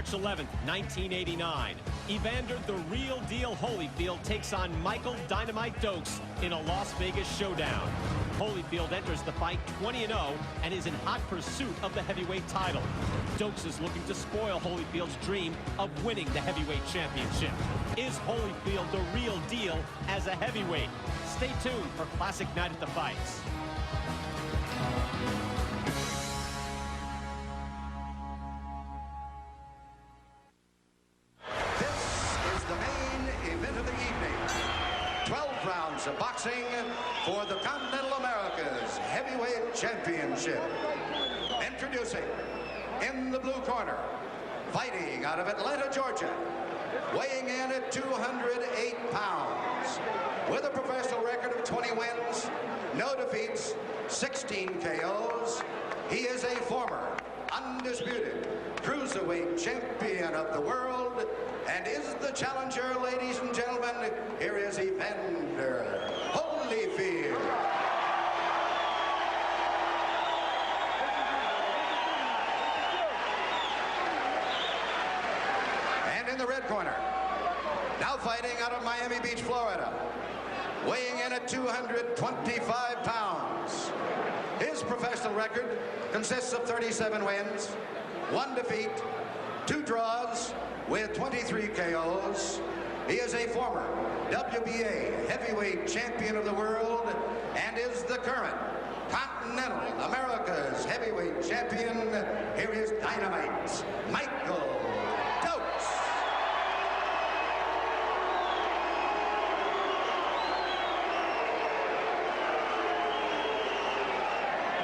March 11th, 1989. Evander, the real deal Holyfield, takes on Michael Dynamite Dokes in a Las Vegas showdown. Holyfield enters the fight 20-0 and is in hot pursuit of the heavyweight title. Dokes is looking to spoil Holyfield's dream of winning the heavyweight championship. Is Holyfield the real deal as a heavyweight? Stay tuned for Classic Night at the Fights. Of boxing for the Continental America's Heavyweight Championship. Introducing, in the blue corner, fighting out of Atlanta, Georgia, weighing in at 208 pounds, with a professional record of 20 wins, no defeats, 16 KOs. He is a former, undisputed cruiserweight champion of the world and is the challenger, ladies and gentlemen. Here is Evander Holyfield. And in the red corner, now fighting out of Miami Beach, Florida, weighing in at 225 pounds. His professional record consists of 37 wins, 1 defeat, 2 draws, with 23 KOs. He is a former WBA heavyweight champion of the world and is the current Continental America's heavyweight champion. Here is Dynamite Michael Dokes.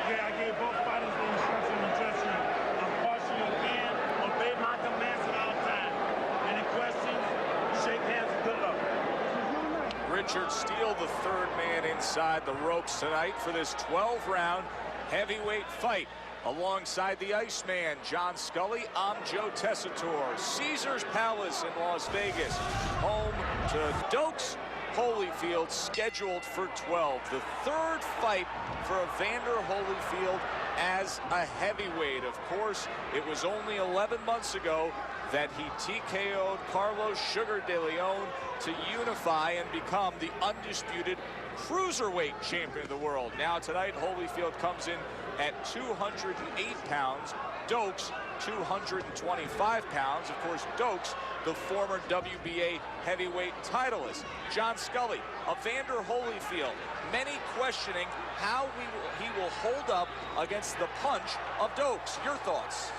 Okay, I gave both fighters the instruction in the dressing room. I'm partial again, obey my commands at all times. Any questions? Shake hands and good luck. Richard Steele, the third man inside the ropes tonight for this 12-round heavyweight fight. Alongside the Iceman, John Scully, I'm Joe Tessitore. Caesars Palace in Las Vegas, home to Dokes Holyfield, scheduled for 12. The third fight for Evander Holyfield as a heavyweight. Of course, it was only 11 months ago that he TKO'd Carlos Sugar de Leon to unify and become the undisputed cruiserweight champion of the world. Now tonight, Holyfield comes in at 208 pounds, Dokes 225 pounds. Of course, Dokes, the former WBA heavyweight titleist. John Scully, Evander Holyfield, many questioning how he will hold up against the punch of Dokes. Your thoughts?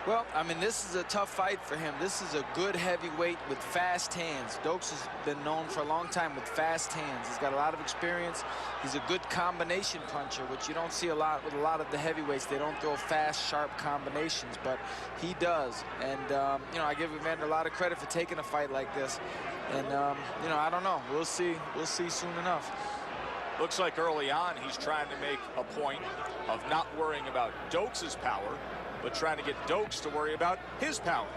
Well, I mean, this is a tough fight for him. This is a good heavyweight with fast hands. Dokes has been known for a long time with fast hands. He's got a lot of experience. He's a good combination puncher, which you don't see a lot with a lot of the heavyweights. They don't throw fast, sharp combinations, but he does. And, you know, I give Evander a lot of credit for taking a fight like this. And, you know, I don't know. We'll see. We'll see soon enough. Looks like early on he's trying to make a point of not worrying about Dokes' power, but trying to get Dokes to worry about his power.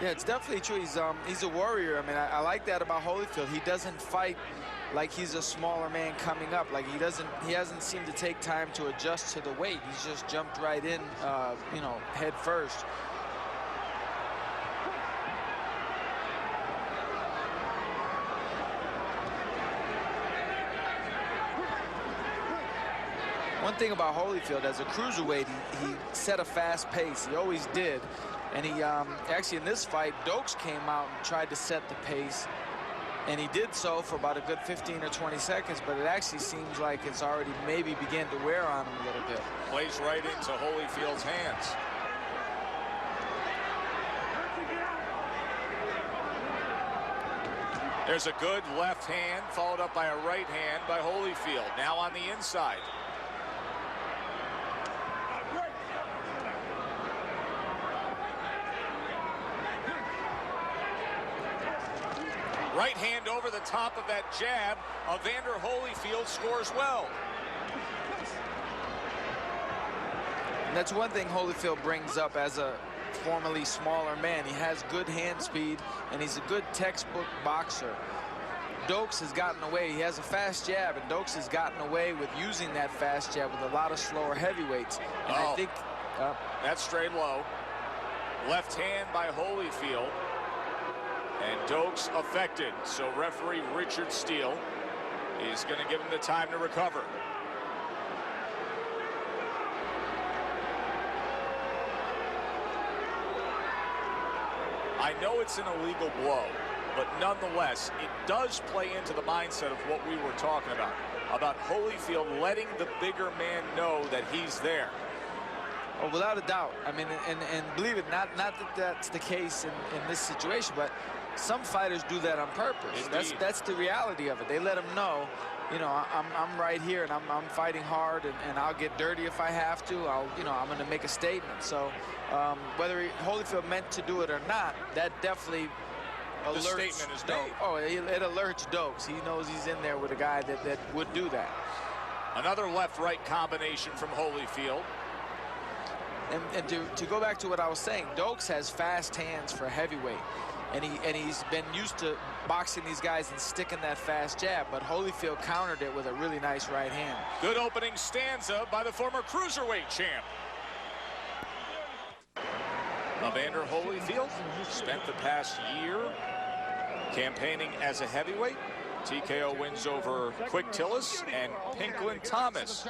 Yeah, it's definitely true. He's a warrior. I mean, I like that about Holyfield. He doesn't fight like he's a smaller man coming up. Like he hasn't seemed to take time to adjust to the weight. He's just jumped right in, you know, head first. One thing about Holyfield, as a cruiserweight, he set a fast pace. He always did. And he actually in this fight, Dokes came out and tried to set the pace. And he did so for about a good 15 or 20 seconds, but it actually seems like it's already maybe began to wear on him a little bit. Plays right into Holyfield's hands. There's a good left hand, followed up by a right hand by Holyfield. Now on the inside. Right hand over the top of that jab. Evander Holyfield scores well. And that's one thing Holyfield brings up as a formerly smaller man. He has good hand speed, and he's a good textbook boxer. Dokes has gotten away. He has a fast jab, and Dokes has gotten away with using that fast jab with a lot of slower heavyweights. And I think that's straight low. Left hand by Holyfield. And Dokes affected. So referee Richard Steele is going to give him the time to recover. I know it's an illegal blow, but nonetheless, it does play into the mindset of what we were talking about Holyfield letting the bigger man know that he's there. Oh, without a doubt. I mean, and believe it, not that that's the case in this situation, but some fighters do that on purpose. Indeed. That's the reality of it. They let him know, you know, I'm right here and I'm fighting hard, and I'll get dirty if I have to. I'm going to make a statement. So whether Holyfield meant to do it or not, that definitely alerts. The statement is made. Oh, it alerts Dokes. He knows he's in there with a guy that would do that. Another left-right combination from Holyfield. And to go back to what I was saying, Dokes has fast hands for heavyweight, and he's been used to boxing these guys and sticking that fast jab, but Holyfield countered it with a really nice right hand. Good opening stanza by the former cruiserweight champ. Evander Holyfield spent the past year campaigning as a heavyweight. TKO wins over Quick Tillis and Pinklin Thomas,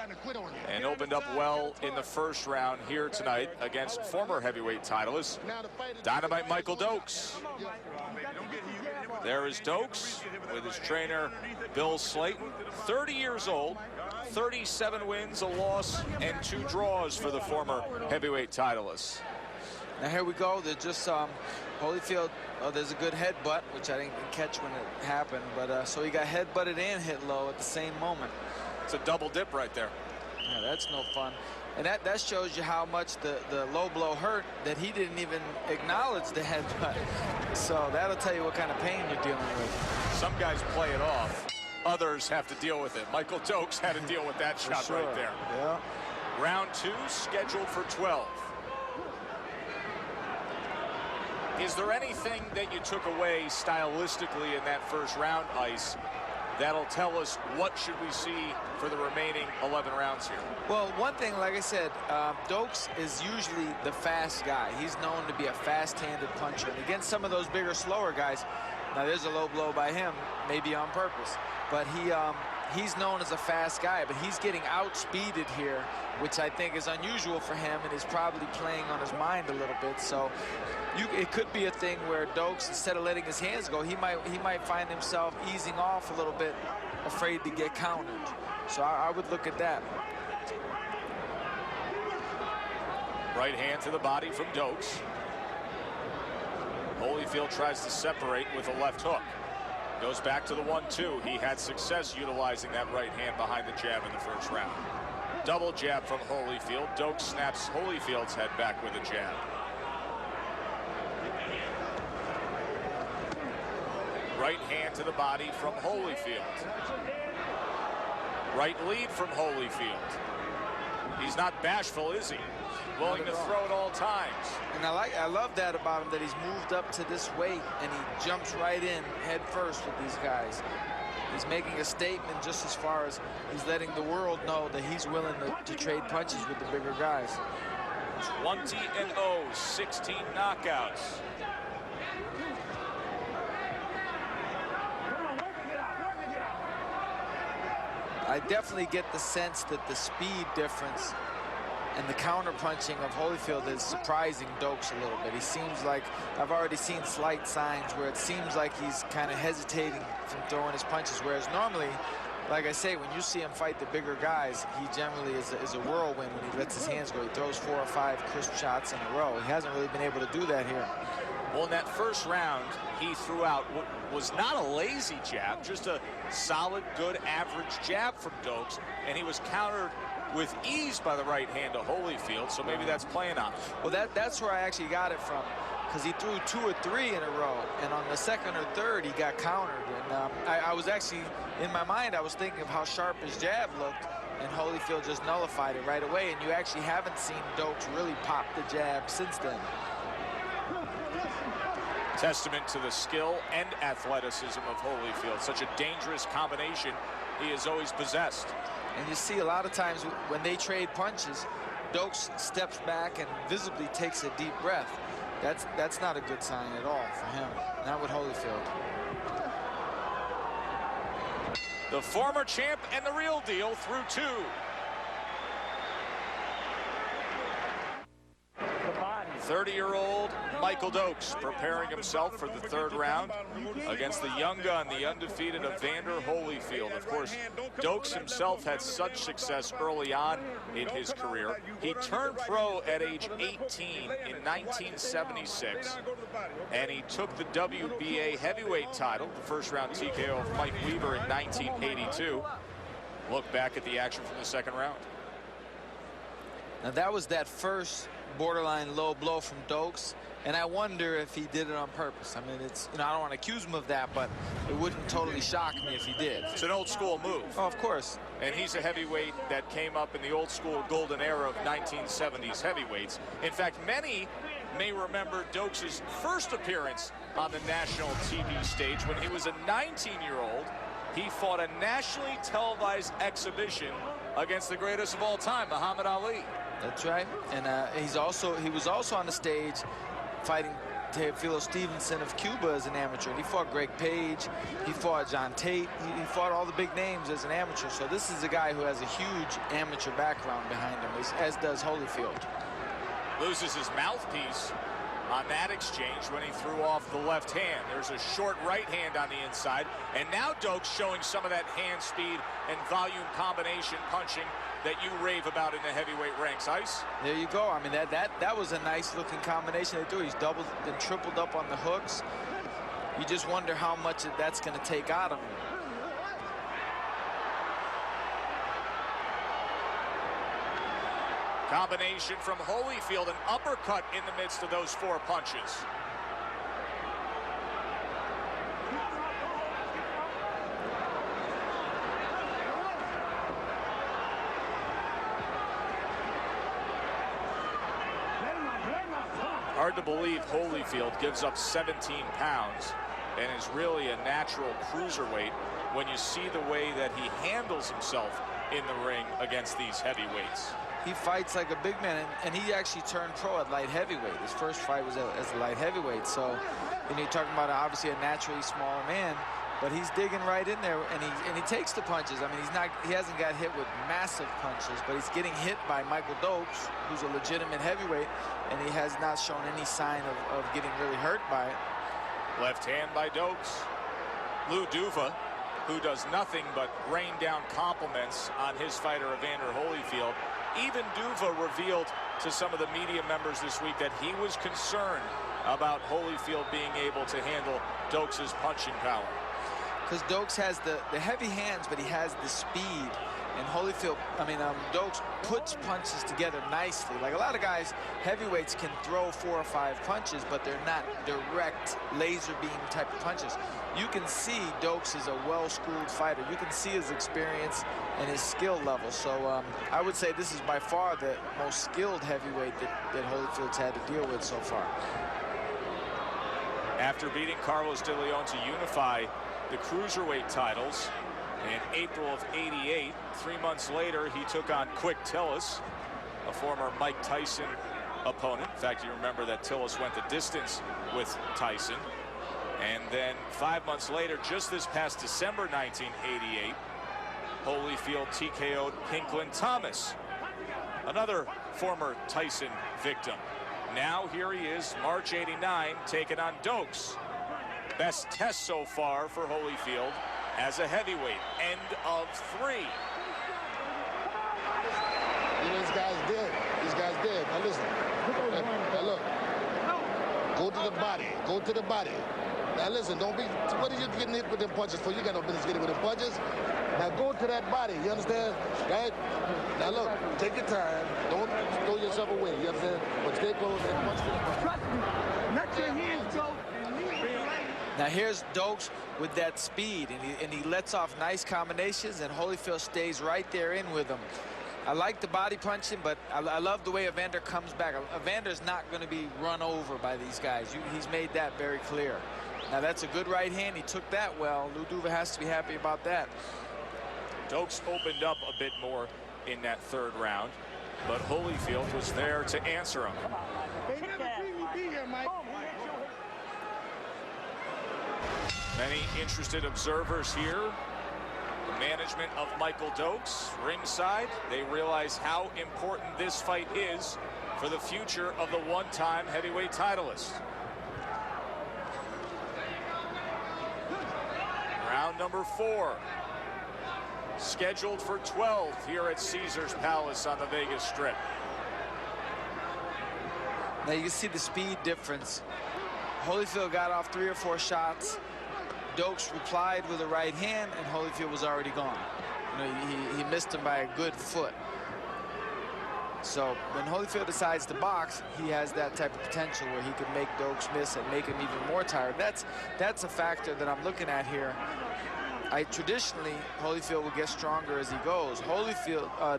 and opened up well in the first round here tonight against former heavyweight titleist Dynamite Michael Dokes. There is Dokes with his trainer Bill Slayton, 30 years old, 37 wins, a loss, and 2 draws for the former heavyweight titleist. Now here we go. They're just Holyfield. Oh, there's a good headbutt, which I didn't catch when it happened. But so he got headbutted and hit low at the same moment. It's a double dip right there. Yeah, that's no fun. And that shows you how much the low blow hurt, that he didn't even acknowledge the headbutt. So that'll tell you what kind of pain you're dealing with. Some guys play it off. Others have to deal with it. Michael Dokes had to deal with that shot right there. Yeah. Round 2 scheduled for 12. Is there anything that you took away stylistically in that first round, Ice, that'll tell us what should we see for the remaining 11 rounds here? Well, one thing, like I said, Dokes is usually the fast guy. He's known to be a fast-handed puncher. And against some of those bigger, slower guys, now there's a low blow by him, maybe on purpose, but he's known as a fast guy, but he's getting outspeeded here, which I think is unusual for him, and is probably playing on his mind a little bit. So it could be a thing where Dokes, instead of letting his hands go, he might find himself easing off a little bit, afraid to get countered. So I would look at that. Right hand to the body from Dokes. Holyfield tries to separate with a left hook. Goes back to the 1-2. He had success utilizing that right hand behind the jab in the first round. Double jab from Holyfield. Dokes snaps Holyfield's head back with a jab. Right hand to the body from Holyfield. Right lead from Holyfield. He's not bashful, is he? Willing to throw at all times. And I love that about him, that he's moved up to this weight and he jumps right in head first with these guys. He's making a statement just as far as he's letting the world know that he's willing to trade punches with the bigger guys. 20-0, 16 knockouts. I definitely get the sense that the speed difference and the counter punching of Holyfield is surprising Dokes a little bit. He seems like, I've already seen slight signs where it seems like he's kind of hesitating from throwing his punches, whereas normally, like I say, when you see him fight the bigger guys, he generally is a whirlwind when he lets his hands go. He throws 4 or 5 crisp shots in a row. He hasn't really been able to do that here. Well, in that first round, he threw out what was not a lazy jab, just a solid, good, average jab from Dokes, and he was countered with ease by the right hand of Holyfield, so maybe that's playing on. Well, that's where I actually got it from, because he threw 2 or 3 in a row, and on the second or third, he got countered. And I was actually, in my mind, I was thinking of how sharp his jab looked, and Holyfield just nullified it right away, and you actually haven't seen Dokes really pop the jab since then. Testament to the skill and athleticism of Holyfield. Such a dangerous combination he has always possessed. And you see a lot of times when they trade punches, Dokes steps back and visibly takes a deep breath. That's not a good sign at all for him. Not with Holyfield. The former champ and the real deal through 2. The 30-year-old Michael Dokes preparing himself for the 3rd round against the young gun, the undefeated Evander Holyfield. Of course, Dokes himself had such success early on in his career. He turned pro at age 18 in 1976, and he took the WBA heavyweight title, the first-round TKO of Mike Weaver in 1982. Look back at the action from the 2nd round. Now that was that first borderline low blow from Dokes, and I wonder if he did it on purpose. I mean, it's, you know, I don't want to accuse him of that, but it wouldn't totally shock me if he did. It's an old school move. Oh, of course. And he's a heavyweight that came up in the old school golden era of 1970s heavyweights. In fact, many may remember Dokes' first appearance on the national TV stage when he was a 19-year-old. He fought a nationally televised exhibition against the greatest of all time, Muhammad Ali. That's right. And he was also on the stage fighting Teofilo Stevenson of Cuba as an amateur. And he fought Greg Page. He fought John Tate. He fought all the big names as an amateur. So this is a guy who has a huge amateur background behind him, as does Holyfield. Loses his mouthpiece on that exchange when he threw off the left hand. There's a short right hand on the inside. And now Dokes showing some of that hand speed and volume combination punching that you rave about in the heavyweight ranks. Ice? There you go. I mean, that was a nice looking combination they do. He's doubled and tripled up on the hooks. You just wonder how much that's going to take out of him. Combination from Holyfield, an uppercut in the midst of those 4 punches. Hard to believe Holyfield gives up 17 pounds and is really a natural cruiserweight when you see the way that he handles himself in the ring against these heavyweights. He fights like a big man, and he actually turned pro at light heavyweight. His first fight was as a light heavyweight. So, you know, you're talking about obviously a naturally smaller man, but he's digging right in there, and he takes the punches. I mean, he hasn't got hit with massive punches, but he's getting hit by Michael Dokes, who's a legitimate heavyweight, and he has not shown any sign of getting really hurt by it. Left hand by Dokes. Lou Duva, who does nothing but rain down compliments on his fighter Evander Holyfield. Even Duva revealed to some of the media members this week that he was concerned about Holyfield being able to handle Dokes' punching power. Because Dokes has the heavy hands, but he has the speed. And Holyfield, Dokes puts punches together nicely. Like a lot of guys, heavyweights can throw 4 or 5 punches, but they're not direct laser beam type of punches. You can see Dokes is a well-schooled fighter. You can see his experience and his skill level. So I would say this is by far the most skilled heavyweight that Holyfield's had to deal with so far. After beating Carlos De Leon to unify the cruiserweight titles in April of '88, 3 months later, he took on Quick Tillis, a former Mike Tyson opponent. In fact, you remember that Tillis went the distance with Tyson. And then 5 months later, just this past December 1988, Holyfield TKO'd Pinklin Thomas, another former Tyson victim. Now here he is, March '89, taking on Dokes. Best test so far for Holyfield as a heavyweight. End of 3. You know, these guys dead. These guys dead. Now listen. Now look. Go to the body. Go to the body. Now listen, don't be, what are you getting hit with them punches for? You got no business getting with them punches. Now go to that body, you understand? Right? Now look, take your time. Don't throw yourself away, you understand? But stay close and punch to the body. Trust me. Let your hands go. Now here's Dokes with that speed, and he lets off nice combinations, and Holyfield stays right there in with him. I like the body punching, but I love the way Evander comes back. Evander's not going to be run over by these guys. He's made that very clear. Now that's a good right hand. He took that well. Lou Duva has to be happy about that. Dokes opened up a bit more in that 3rd round. but Holyfield was there to answer him. Many interested observers here. The management of Michael Dokes ringside. They realize how important this fight is for the future of the one-time heavyweight titleist. Round number 4. Scheduled for 12 here at Caesars Palace on the Vegas Strip. Now you can see the speed difference. Holyfield got off 3 or 4 shots. Dokes replied with a right hand, and Holyfield was already gone. You know, he missed him by a good foot. So when Holyfield decides to box, he has that type of potential where he can make Dokes miss and make him even more tired. That's a factor that I'm looking at here. Traditionally, Holyfield will get stronger as he goes.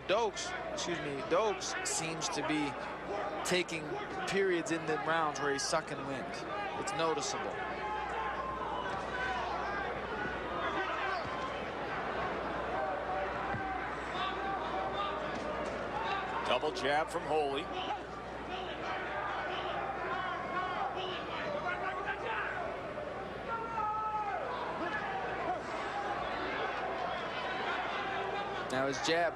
Dokes seems to be taking periods in the rounds where he's sucking wind. It's noticeable. Double jab from Holy. Now his jab,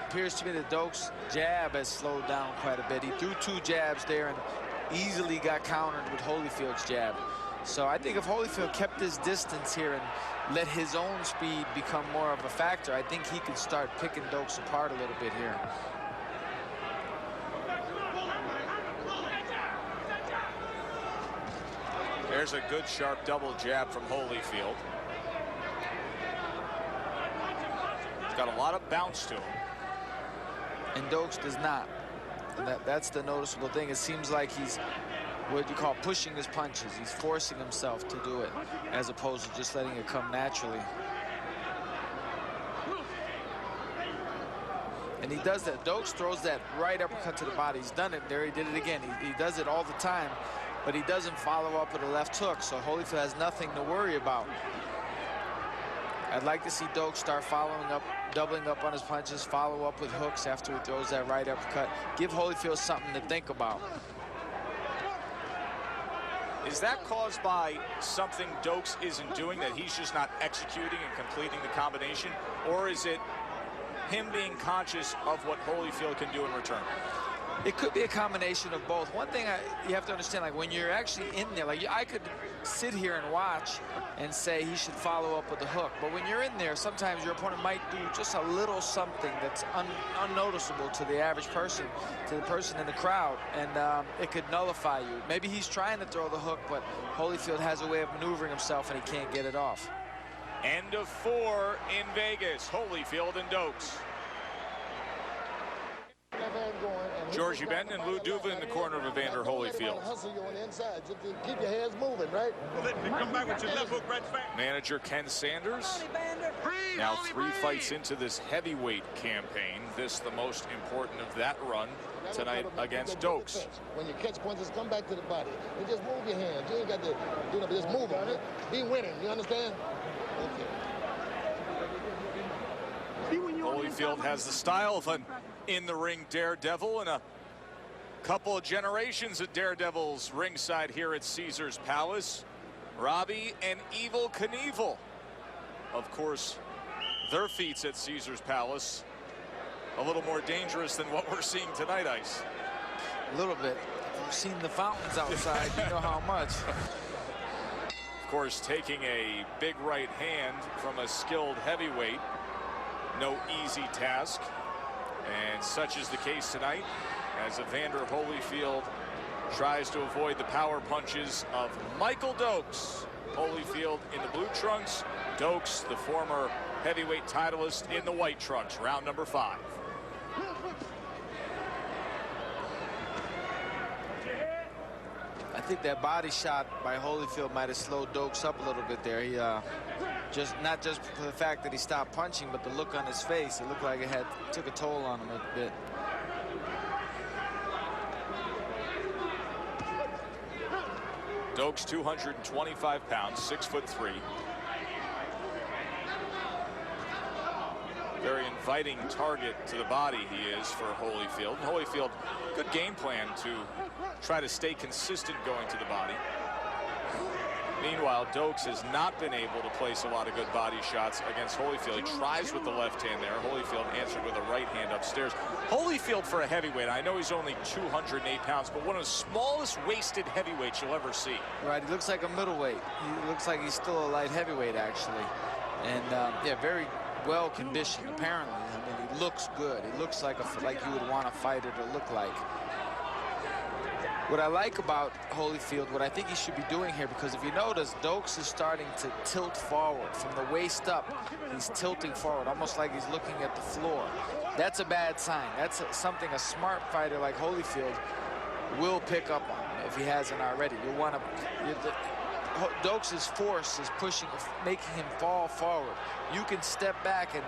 appears to me that Dokes' jab has slowed down quite a bit. He threw 2 jabs there and easily got countered with Holyfield's jab. So I think if Holyfield kept his distance here and let his own speed become more of a factor, I think he could start picking Dokes apart a little bit here. There's a good sharp double jab from Holyfield. He's got a lot of bounce to him. And Dokes does not. And that's the noticeable thing. It seems like he's what you call pushing his punches. He's forcing himself to do it as opposed to just letting it come naturally. And he does that. Dokes throws that right uppercut to the body. He's done it there. He did it again. He does it all the time, but he doesn't follow up with a left hook. So Holyfield has nothing to worry about. I'd like to see Dokes start following up, doubling up on his punches, follow up with hooks after he throws that right uppercut. Give Holyfield something to think about. Is that caused by something Dokes isn't doing, that he's just not executing and completing the combination? Or is it him being conscious of what Holyfield can do in return? It could be a combination of both. One thing you have to understand, like when you're actually in there, like I could sit here and watch and say he should follow up with a hook. But when you're in there, sometimes your opponent might do just a little something that's unnoticeable to the average person, to the person in the crowd, and it could nullify you. Maybe he's trying to throw the hook, but Holyfield has a way of maneuvering himself and he can't get it off. End of 4 in Vegas. Holyfield and Dokes. George Evander and Lou Duva in the corner of Evander Holyfield. Hustle you on the inside. Just to keep your hands moving, right? Come back with your left hook right back. Manager Ken Sanders. Now 3 fights into this heavyweight campaign. This the most important of that run tonight against Dokes. When you catch punches, come back to the body. You just move your hands. You ain't got to do nothing. Just move them. Be winning. You understand? Okay. Holyfield has the style of an in-the-ring daredevil, and a couple of generations of daredevils ringside here at Caesars Palace. Robbie and Evel Knievel. Of course, their feats at Caesars Palace a little more dangerous than what we're seeing tonight, Ice. A little bit. If you've seen the fountains outside, you know how much. Of course, taking a big right hand from a skilled heavyweight, no easy task. And such is the case tonight as Evander Holyfield tries to avoid the power punches of Michael Dokes. Holyfield in the blue trunks, Dokes, the former heavyweight titleist, in the white trunks. Round number 5. I think that body shot by Holyfield might have slowed Dokes up a little bit there. He not just for the fact that he stopped punching, but the look on his face. It looked like it took a toll on him a bit. Dokes 225 pounds, 6'3". Very inviting target to the body he is for Holyfield. And Holyfield, good game plan to try to stay consistent going to the body. Meanwhile, Dokes has not been able to place a lot of good body shots against Holyfield. He tries with the left hand there. Holyfield answered with a right hand upstairs. Holyfield for a heavyweight, I know he's only 208 pounds, but one of the smallest waisted heavyweights you'll ever see. Right, he looks like a middleweight. He looks like he's still a light heavyweight, actually. And yeah, very well conditioned, apparently. I mean, he looks good. He looks like you would want a fighter to look like. What I like about Holyfield, what I think he should be doing here, because if you notice, Dokes is starting to tilt forward from the waist up. He's tilting forward, almost like he's looking at the floor. That's a bad sign. That's something a smart fighter like Holyfield will pick up on if he hasn't already. You want to. Dokes' force is pushing, making him fall forward. You can step back and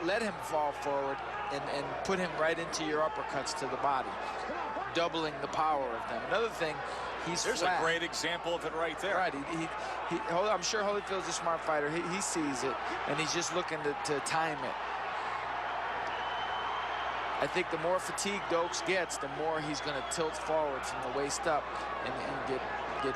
let him fall forward and put him right into your uppercuts to the body, doubling the power of them. Another thing, there's a great example of it right there. Right, I'm sure Holyfield's a smart fighter. He sees it, and he's just looking to time it. I think the more fatigue Dokes gets, the more he's going to tilt forward from the waist up and get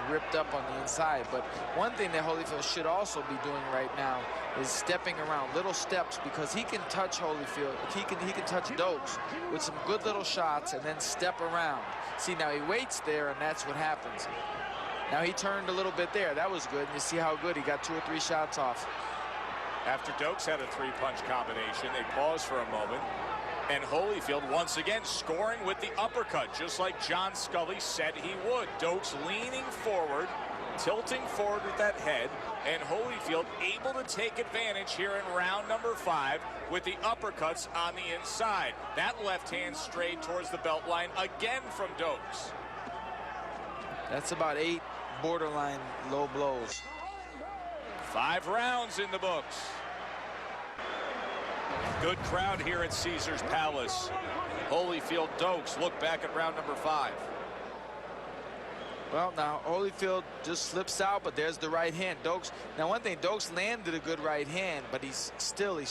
ripped up on the inside. But one thing that Holyfield should also be doing right now is stepping around, little steps, because he can touch Holyfield. He can touch Dokes with some good little shots and then step around. See, now he waits there, and that's what happens. Now he turned a little bit there. That was good. And you see how good he got 2 or 3 shots off. After Dokes had a 3-punch combination, they paused for a moment. And Holyfield once again scoring with the uppercut, just like John Scully said he would. Dokes leaning forward, tilting forward with that head, and Holyfield able to take advantage here in round number 5 with the uppercuts on the inside. That left hand straight towards the belt line again from Dokes. That's about 8 borderline low blows. 5 rounds in the books. Good crowd here at Caesars Palace. Holyfield, Dokes, look back at round number 5. Well, now Holyfield just slips out, but there's the right hand. Dokes, now one thing, Dokes landed a good right hand, but he's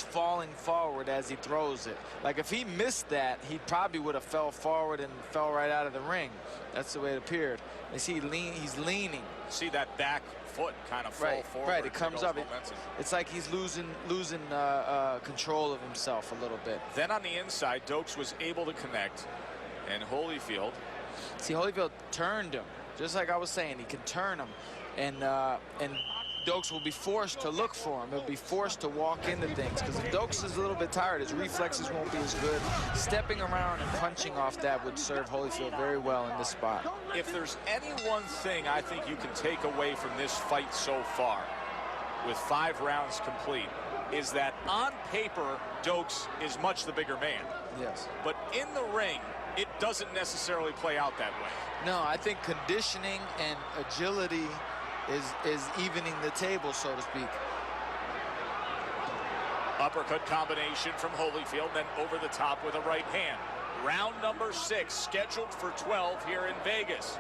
falling forward as he throws it. Like if he missed that, he probably would have fell forward and fell right out of the ring. That's the way it appeared. You see, he's leaning. See that back foot kind of fall forward. Right, it comes up. It's like he's losing control of himself a little bit. Then on the inside, Dokes was able to connect, and Holyfield. See, Holyfield turned him. Just like I was saying, he can turn him, and Dokes will be forced to look for him. He'll be forced to walk into things, because if Dokes is a little bit tired, his reflexes won't be as good. Stepping around and punching off that would serve Holyfield very well in this spot. If there's any one thing I think you can take away from this fight so far, with 5 rounds complete, is that on paper, Dokes is much the bigger man. Yes. But in the ring, it doesn't necessarily play out that way. No, I think conditioning and agility is evening the table, so to speak. Uppercut combination from Holyfield, then over the top with a right hand. Round number 6, scheduled for 12 here in Vegas.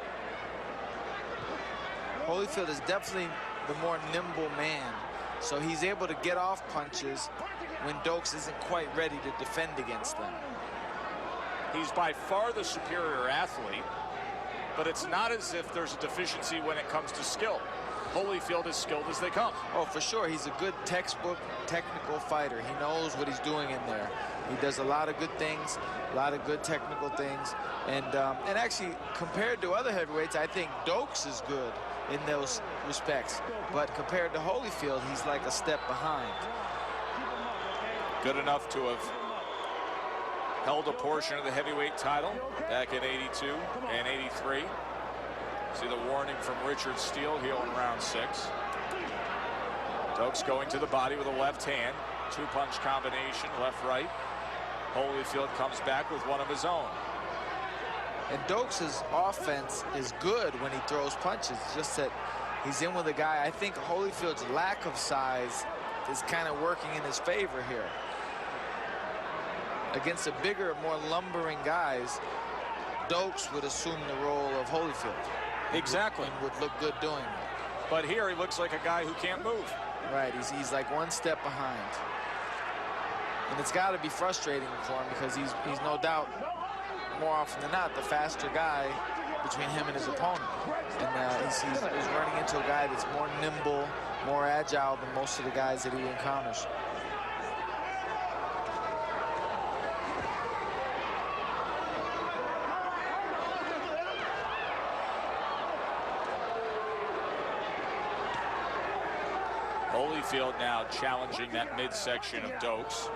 Holyfield is definitely the more nimble man, so he's able to get off punches when Dokes isn't quite ready to defend against them. He's by far the superior athlete, but it's not as if there's a deficiency when it comes to skill. Holyfield is skilled as they come. Oh, for sure. He's a good textbook technical fighter. He knows what he's doing in there. He does a lot of good things, a lot of good technical things. And actually, compared to other heavyweights, I think Dokes is good in those respects. But compared to Holyfield, he's like a step behind. Good enough to have held a portion of the heavyweight title back in '82 and '83. See the warning from Richard Steele here in round 6. Dokes going to the body with a left hand. 2-punch combination, left-right. Holyfield comes back with one of his own. And Dokes' offense is good when he throws punches. It's just that he's in with a guy. I think Holyfield's lack of size is kind of working in his favor here. Against the bigger, more lumbering guys, Dokes would assume the role of Holyfield. Exactly. And would look good doing it. But here he looks like a guy who can't move. Right, he's like one step behind. And it's got to be frustrating for him because he's no doubt, more often than not, the faster guy between him and his opponent. And he's running into a guy that's more nimble, more agile than most of the guys that he encounters. Holyfield now challenging that midsection of Dokes.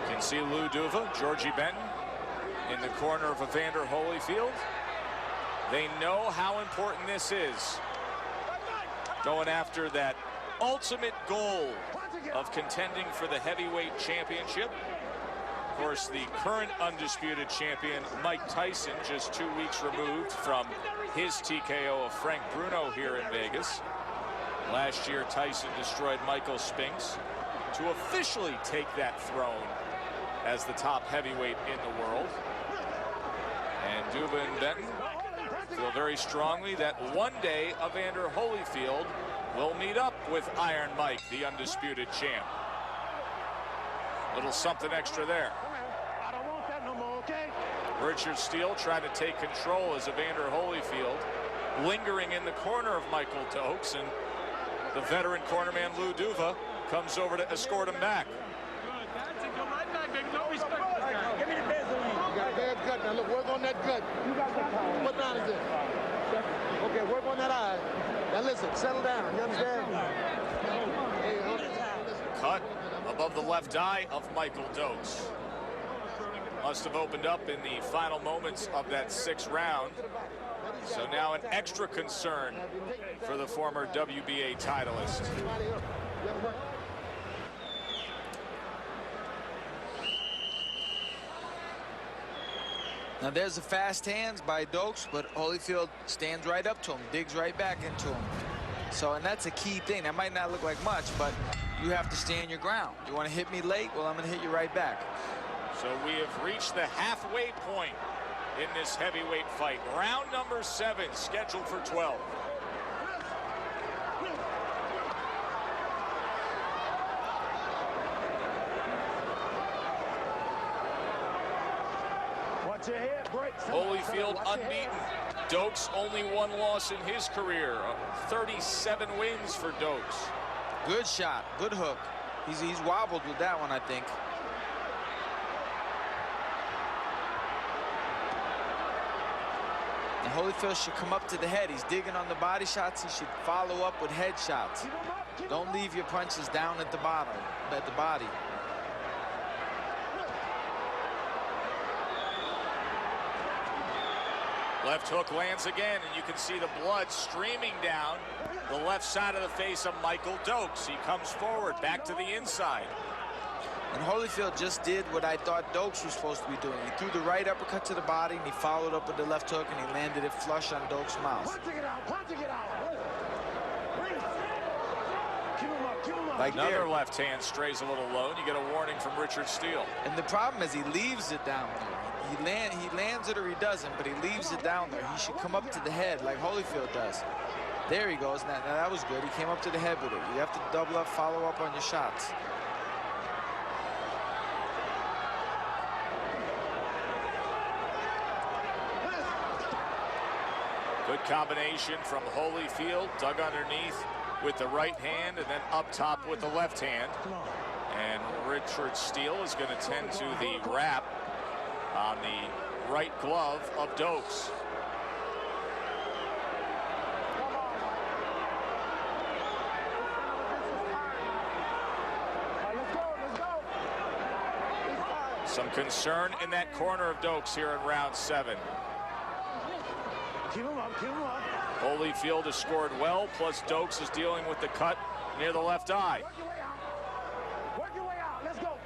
You can see Lou Duva, Georgie Benton in the corner of Evander Holyfield. They know how important this is. Going after that ultimate goal of contending for the heavyweight championship. Of course, the current undisputed champion, Mike Tyson, just 2 weeks removed from his TKO of Frank Bruno here in Vegas. Last year, Tyson destroyed Michael Spinks to officially take that throne as the top heavyweight in the world. And Duva and Benton feel very strongly that one day Evander Holyfield will meet up with Iron Mike, the undisputed champ. Little something extra there. I don't want that no more, okay? Richard Steele trying to take control as Evander Holyfield lingering in the corner of Michael Dokes, and the veteran cornerman Lou Duva comes over to escort him back. Give me the Vaseline. You got a bad gut. Now look, work on that gut. You got that power. What round is it? Okay, work on that eye. Now listen, settle down. You understand? Hey, listen. Cut above the left eye of Michael Dokes. Must have opened up in the final moments of that 6th round. So now an extra concern for the former WBA titleist. Now there's the fast hands by Dokes, but Holyfield stands right up to him, digs right back into him. So, and that's a key thing. That might not look like much, but you have to stand your ground. You want to hit me late? Well, I'm going to hit you right back. So we have reached the halfway point in this heavyweight fight. Round number 7 scheduled for 12. Watch your head break. Holyfield unbeaten. Dokes only 1 loss in his career. 37 wins for Dokes. Good shot, good hook. He's wobbled with that one, I think. And Holyfield should come up to the head. He's digging on the body shots. He should follow up with head shots. Don't leave your punches down at the bottom, at the body. Left hook lands again, and you can see the blood streaming down the left side of the face of Michael Dokes. He comes forward, back to the inside. And Holyfield just did what I thought Dokes was supposed to be doing. He threw the right uppercut to the body, and he followed up with the left hook, and he landed it flush on Dokes' mouth. Punching it out, punching it out. Keep him up, keep him up. Like Another there. left hand strays a little low, and you get a warning from Richard Steele. And the problem is he leaves it down there. He lands it or he doesn't, but he leaves it down there. He should come up to the head like Holyfield does. There he goes. Now that was good. He came up to the head with it. You have to double up, follow up on your shots. Good combination from Holyfield, dug underneath with the right hand and then up top with the left hand. And Richard Steele is going to tend to the wrap on the right glove of Dokes. Some concern in that corner of Dokes here in round 7. Keep him up, keep him up. Holyfield has scored well, plus Dokes is dealing with the cut near the left eye. Work your way out. Work your way out. Let's go.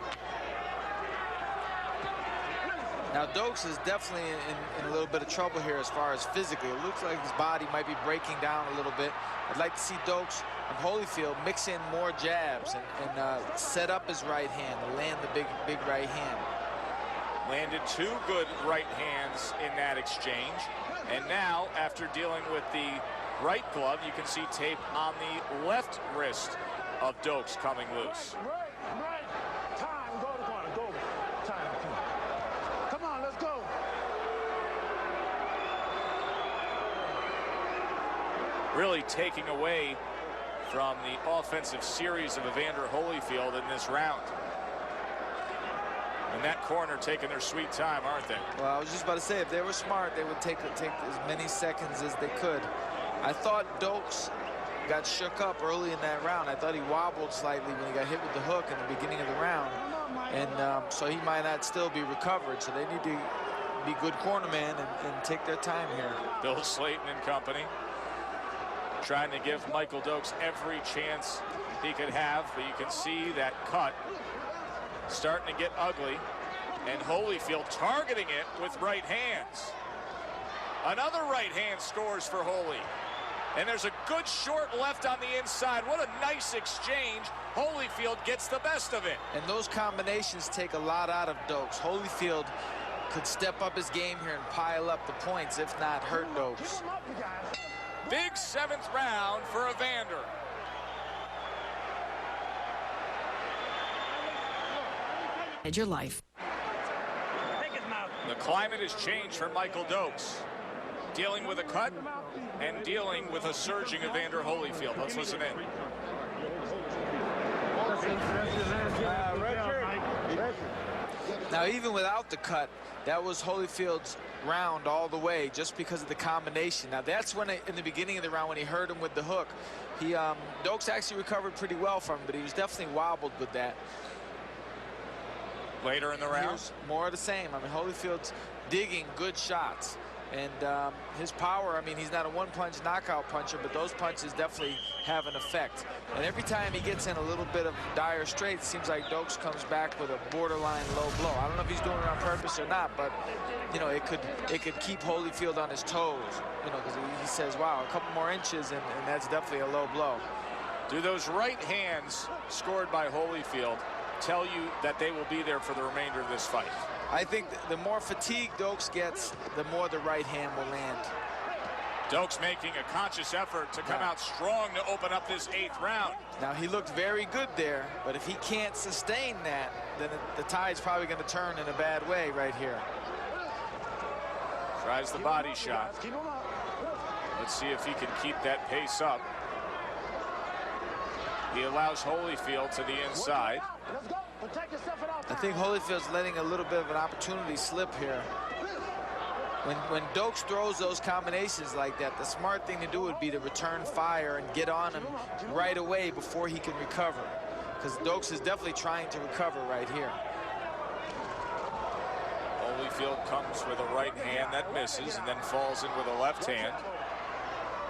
Now Dokes is definitely in a little bit of trouble here as far as physically. It looks like his body might be breaking down a little bit. I'd like to see Dokes and Holyfield mix in more jabs and set up his right hand and land the big right hand. Landed 2 good right hands in that exchange. And now, after dealing with the right glove, you can see tape on the left wrist of Dokes coming loose. Right. Time. Go to the corner. Go. Time. Come on, let's go. Really taking away from the offensive series of Evander Holyfield in this round. And that corner taking their sweet time, aren't they? Well, I was just about to say, if they were smart, they would take as many seconds as they could. I thought Dokes got shook up early in that round. I thought he wobbled slightly when he got hit with the hook in the beginning of the round. And so he might not still be recovered. So they need to be good cornermen and take their time here. Bill Slayton and company trying to give Michael Dokes every chance he could have, but you can see that cut starting to get ugly, and Holyfield targeting it with right hands. Another right hand scores for Holy, and there's a good short left on the inside. What a nice exchange. Holyfield gets the best of it. And those combinations take a lot out of Dokes. Holyfield could step up his game here and pile up the points, if not hurt Dokes. Big 7th round for Evander. Your life. The climate has changed for Michael Dokes, dealing with a cut and dealing with a surging Evander Holyfield. Let's listen in. Now, even without the cut, that was Holyfield's round all the way, just because of the combination. Now, that's when in the beginning of the round when he hurt him with the hook, Dokes actually recovered pretty well from him, but he was definitely wobbled with that. Later in the round, here's more of the same. I mean, Holyfield's digging good shots, and his power, I mean, he's not a one-punch knockout puncher, but those punches definitely have an effect. And every time he gets in a little bit of dire straits, it seems like Dokes comes back with a borderline low blow. I don't know if he's doing it on purpose or not, but you know, it could keep Holyfield on his toes, you know, because he says, wow, a couple more inches, and that's definitely a low blow. Do those right hands scored by Holyfield tell you that they will be there for the remainder of this fight? I think the more fatigue Dokes gets, the more the right hand will land. Dokes making a conscious effort to come out strong to open up this 8th round. Now, he looked very good there, but if he can't sustain that, then the tide's probably going to turn in a bad way right here. Tries the body shot. Let's see if he can keep that pace up. He allows Holyfield to the inside. I think Holyfield's letting a little bit of an opportunity slip here. When Dokes throws those combinations like that, the smart thing to do would be to return fire and get on him right away before he can recover. Because Dokes is definitely trying to recover right here. Holyfield comes with a right hand that misses and then falls in with a left hand.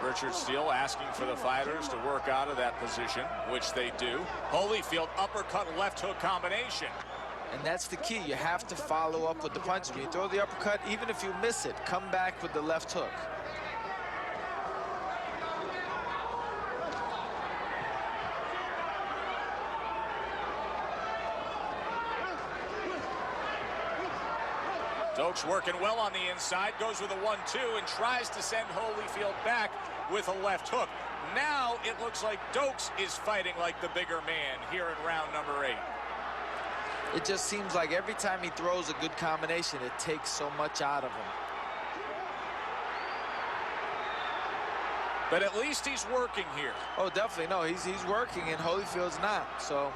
Richard Steele asking for the fighters to work out of that position, which they do. Holyfield uppercut left hook combination. And that's the key. You have to follow up with the punches. When you throw the uppercut, even if you miss it, come back with the left hook. Dokes working well on the inside, goes with a 1-2 and tries to send Holyfield back with a left hook. Now it looks like Dokes is fighting like the bigger man here in round number 8. It just seems like every time he throws a good combination, it takes so much out of him. But at least he's working here. Oh, definitely. No, he's working, and Holyfield's not. So,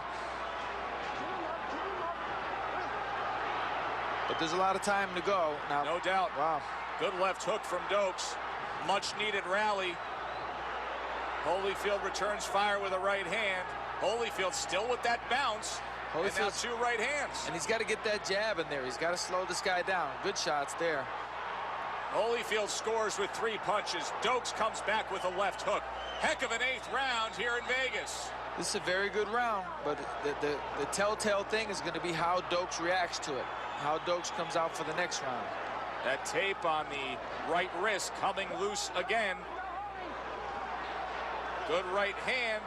but there's a lot of time to go now. No doubt. Wow. Good left hook from Dokes. Much needed rally. Holyfield returns fire with a right hand. Holyfield still with that bounce. And now 2 right hands. And he's got to get that jab in there. He's got to slow this guy down. Good shots there. Holyfield scores with 3 punches. Dokes comes back with a left hook. Heck of an 8th round here in Vegas. This is a very good round, but the telltale thing is going to be how Dokes reacts to it. How Dokes comes out for the next round. That tape on the right wrist coming loose again. Good right hand.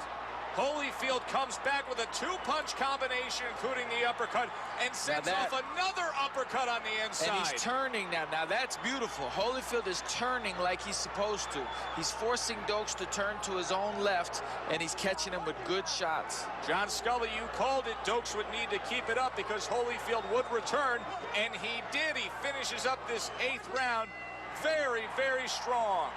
Holyfield comes back with a two-punch combination, including the uppercut, and sends off another uppercut on the inside. And he's turning now. Now that's beautiful. Holyfield is turning like he's supposed to. He's forcing Dokes to turn to his own left, and he's catching him with good shots. John Scully, you called it. Dokes would need to keep it up because Holyfield would return, and he did. He finishes up this 8th round very, very strong.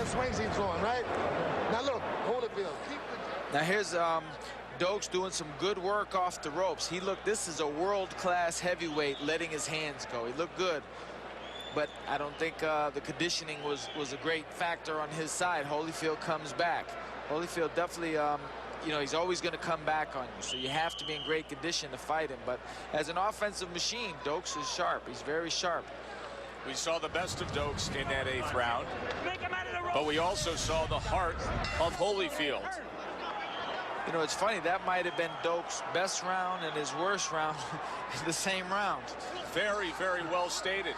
Swings he's throwing, right? Now look, Holyfield, keep the... Now here's Dokes doing some good work off the ropes. He looked, this is a world-class heavyweight letting his hands go. He looked good, but I don't think the conditioning was a great factor on his side. Holyfield comes back. Holyfield definitely, you know, he's always going to come back on you, so you have to be in great condition to fight him. But as an offensive machine, Dokes is sharp. He's very sharp. We saw the best of Dokes in that 8th round, but we also saw the heart of Holyfield. You know, it's funny, that might have been Dokes' best round and his worst round in the same round. Very, very well stated.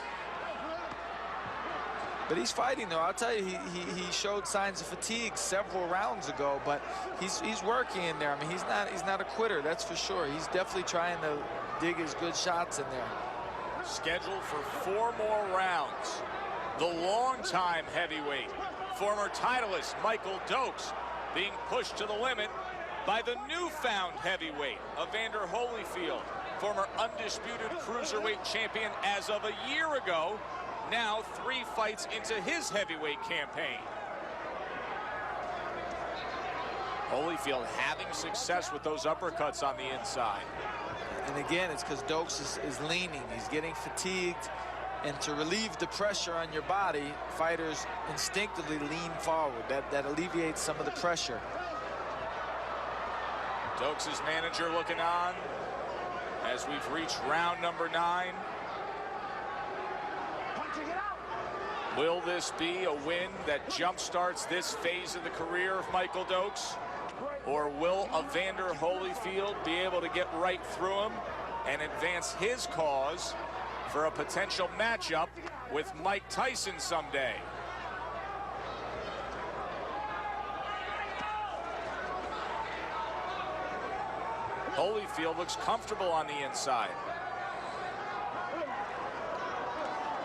But he's fighting, though. I'll tell you, he showed signs of fatigue several rounds ago, but he's working in there. I mean, he's not a quitter, that's for sure. He's definitely trying to dig his good shots in there. Scheduled for 4 more rounds. The longtime heavyweight, former titleist Michael Dokes, being pushed to the limit by the newfound heavyweight, Evander Holyfield, former undisputed cruiserweight champion as of a year ago, now 3 fights into his heavyweight campaign. Holyfield having success with those uppercuts on the inside. And again, it's because Dokes is leaning. He's getting fatigued. And to relieve the pressure on your body, fighters instinctively lean forward. That alleviates some of the pressure. Dokes' manager looking on as we've reached round number 9. Will this be a win that jumpstarts this phase of the career of Michael Dokes? Or will Evander Holyfield be able to get right through him and advance his cause for a potential matchup with Mike Tyson someday? Holyfield looks comfortable on the inside.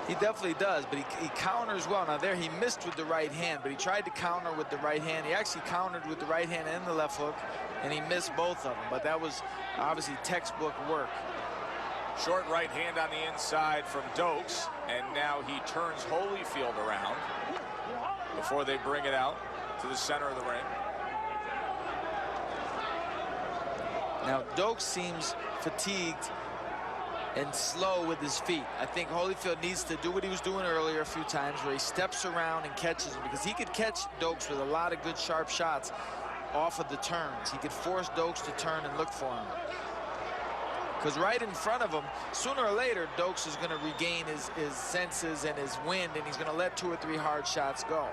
He definitely does, but he counters well. Now there he missed with the right hand, but he tried to counter with the right hand. He actually countered with the right hand and the left hook, and he missed both of them. But that was obviously textbook work. Short right hand on the inside from Dokes, and now he turns Holyfield around before they bring it out to the center of the ring. Now Dokes seems fatigued and slow with his feet. I think Holyfield needs to do what he was doing earlier a few times, where he steps around and catches him, because he could catch Dokes with a lot of good sharp shots off of the turns. He could force Dokes to turn and look for him. Because right in front of him, sooner or later, Dokes is going to regain his senses and his wind, and he's going to let 2 or 3 hard shots go.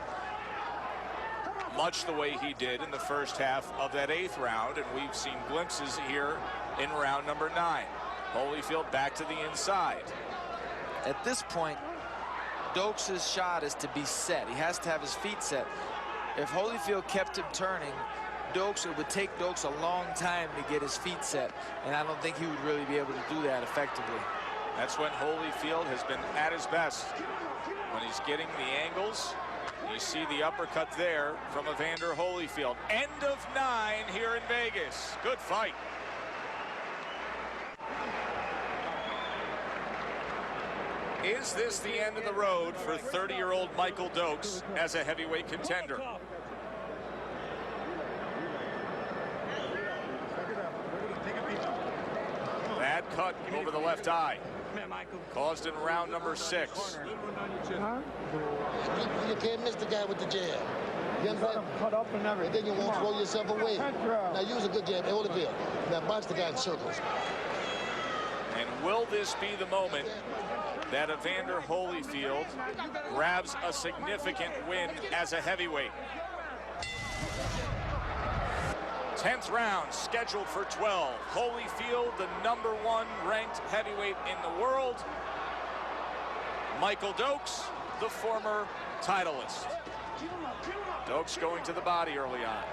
Much the way he did in the first half of that 8th round, and we've seen glimpses here in round number 9. Holyfield back to the inside. At this point, Dokes' shot is to be set. He has to have his feet set. If Holyfield kept him turning, it would take Dokes a long time to get his feet set, and I don't think he would really be able to do that effectively. That's when Holyfield has been at his best, when he's getting the angles. You see the uppercut there from Evander Holyfield. End of 9 here in Vegas. Good fight. Is this the end of the road for 30-year-old Michael Dokes as a heavyweight contender? Bad cut over the left eye, caused in round number 6. You can't miss the guy with the jab. You understand? Cut up and everything. Then you won't throw yourself away. Now use a good jab, Holyfield. Now box the guy in circles. And will this be the moment that Evander Holyfield grabs a significant win as a heavyweight? 10th round scheduled for 12. Holyfield, the #1 ranked heavyweight in the world. Michael Dokes, the former titleist. Dokes going to the body early on.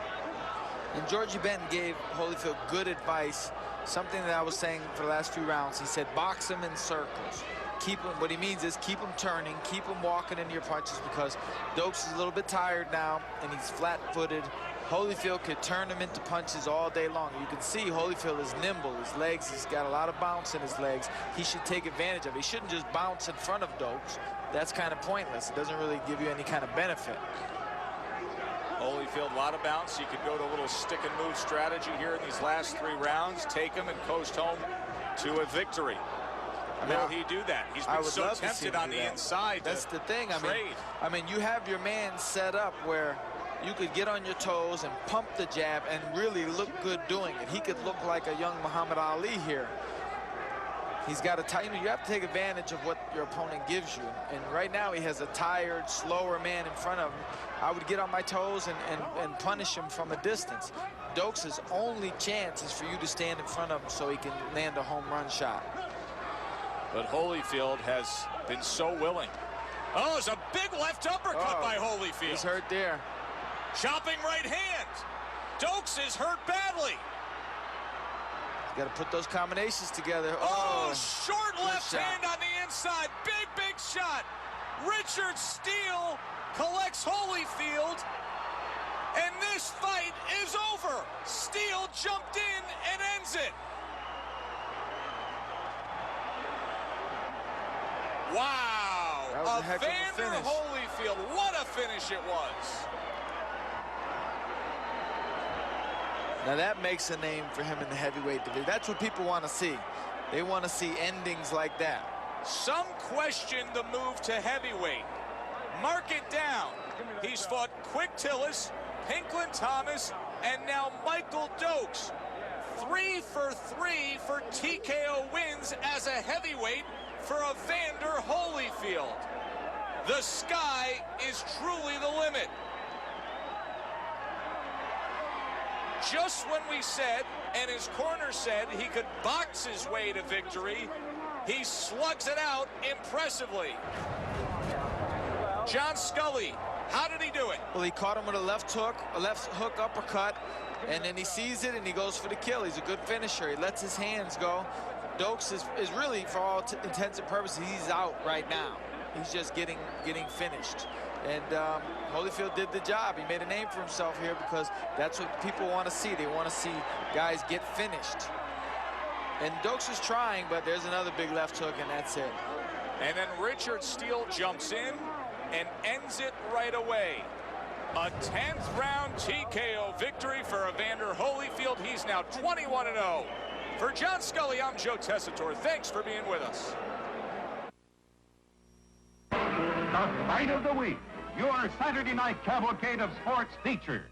And Georgie Benton gave Holyfield good advice, something that I was saying for the last few rounds. He said, box him in circles. Keep him, what he means is keep him turning, keep him walking into your punches, because Dokes is a little bit tired now, and he's flat-footed. Holyfield could turn him into punches all day long. You can see Holyfield is nimble. His legs, he's got a lot of bounce in his legs. He should take advantage of it. He shouldn't just bounce in front of Dokes. That's kind of pointless. It doesn't really give you any kind of benefit. Holyfield, a lot of bounce. He could go to a little stick and move strategy here in these last 3 rounds, take him and coast home to a victory. Will he do that? He's been so tempted on the inside. That's the thing. I mean, you have your man set up where you could get on your toes and pump the jab and really look good doing it. He could look like a young Muhammad Ali here. He's got a tight, you have to take advantage of what your opponent gives you. And right now he has a tired, slower man in front of him. I would get on my toes and punish him from a distance. Dokes' only chance is for you to stand in front of him so he can land a home run shot. But Holyfield has been so willing. Oh, it's a big left uppercut by Holyfield. He's hurt there. Chopping right hand. Dokes is hurt badly. You got to put those combinations together. Oh, short left hand on the inside. Big, big shot. Richard Steele collects Holyfield. And this fight is over. Steele jumped in and ends it. Wow. That was a heck of a Evander finish. Holyfield. What a finish it was. Now that makes a name for him in the heavyweight division. That's what people want to see. They want to see endings like that. Some question the move to heavyweight. Mark it down. He's fought Quick Tillis, Pinklin Thomas, and now Michael Dokes. 3 for 3 for TKO wins as a heavyweight for Evander Holyfield. The sky is truly the limit. Just when we said, and his corner said, he could box his way to victory, he slugs it out impressively. John Scully, how did he do it? Well, he caught him with a left hook uppercut, and then he sees it and he goes for the kill. He's a good finisher. He lets his hands go. Dokes is really, for all intents and purposes, he's out right now. He's just getting finished. And Holyfield did the job. He made a name for himself here because that's what people want to see. They want to see guys get finished. And Dokes is trying, but there's another big left hook, and that's it. And then Richard Steele jumps in and ends it right away. A 10th round TKO victory for Evander Holyfield. He's now 21-0. For John Scully, I'm Joe Tessitore. Thanks for being with us. The Fight of the Week, your Saturday night cavalcade of sports features.